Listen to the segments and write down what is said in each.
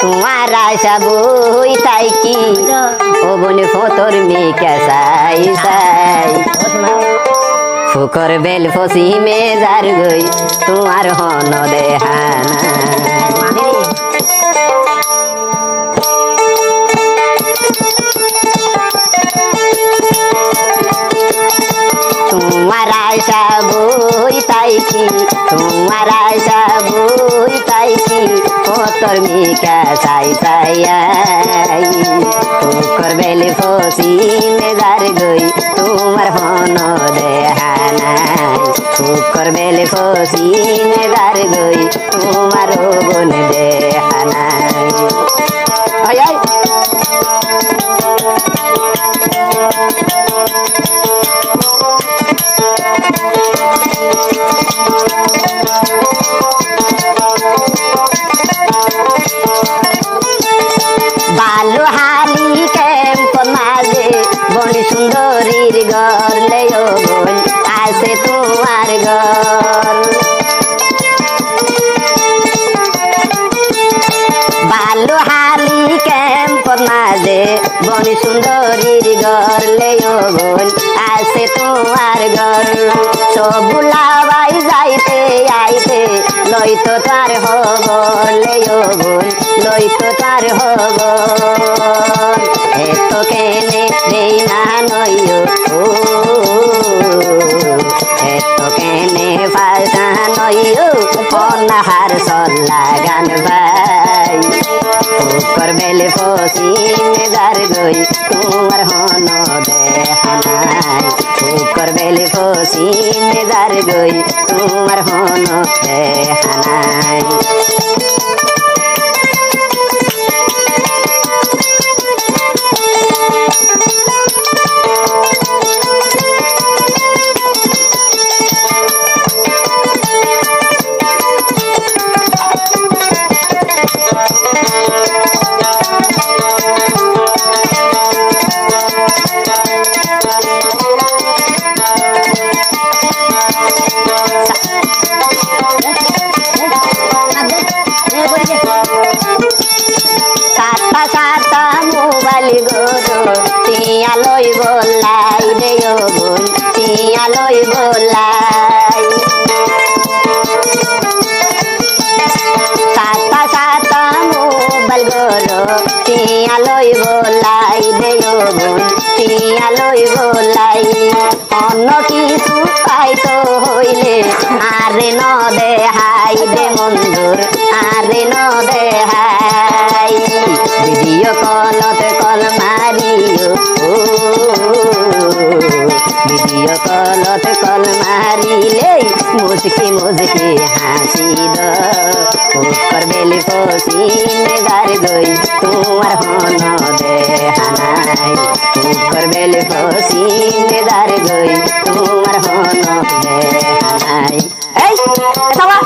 তোমার আশা বই তাই কি ও বন ফতর মিকা সাই সাই ফুকর বেল ফসি মেজার গই তোমার হন দেহানা তোমার আশা বই তাই কি তোমার আশা বই তাই কি ফতর মিকা সাই সাই ফুকর বেল ফসি মেজার গই তোমার হন দেহানাই ফুকর বেল ফসি মেজার গই তোমার বোন দেহানাই আয় আয় বালু হালি ক্যাম্প মাঝে বনি সুন্দরীর ঘর লেও বোন আসে তোমার ঘর বালু হালি ক্যাম্প মাঝে বনি সুন্দরীর ঘর লেও বোন আসে তোমার ঘর সবুলাবাই যাইতে আইতে লইতো তার হবর লেও বোন লইতো তার হবর এত কেনে দেই না নইও ও এত কেনে পাল্টা নইও অনাহার সল্লা গান ভাই ফুকর বেলে ফসি মেজার গই তোমার হন দেহানাই ফুকর বেলে ফসি মেজার গই তোমার হন দেহানাই লই বলাই দেও বোন টিয়া লই বলাই সাতা সাতা মোবাইল গরো টিয়া লই বলাই দেও বোন টিয়া লই বলাই অন্য কিছু পাইতো হইলে আরে ন দেহাই দে মন্দুর আরে ন দেহাই ভিডিও কলতে কল মারিও ভিডিও কলতে কল মারিলে মুসকি মুসকি হাসি ফুকর বেলি ফসি মেজার গই তোমার হন দেহানাই ফুকর বেলি ফসি মেজার গই তোমার হন দেহানাই এই সাবা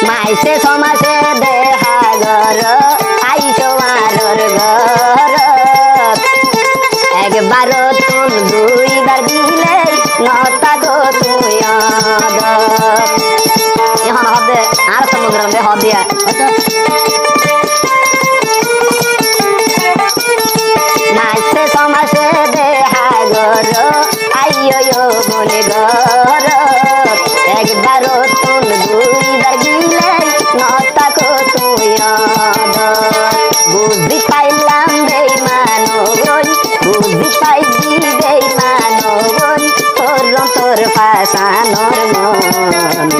মাইসে সমাসে দেহা ঘর আইসো মারর ঘর একবার তুন দুইবার দিলে নতা গো তুই এখন হবে আর সমুদ্র হবে মাইসে সমাসে দেহা ঘর আইয়ো বনে ঘর একবার তুন দুইবার দিলে নতা গো তুই বুদ্ধি পাইলাম বেইমানগণ বুদ্ধি পাই বেইমানগণ তোর ফাঁসানোর মন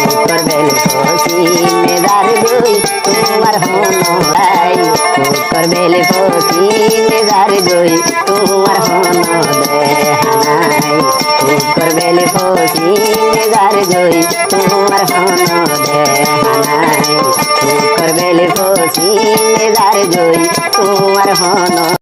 তোর বেল ফসি মেদার গই গই তোমার হন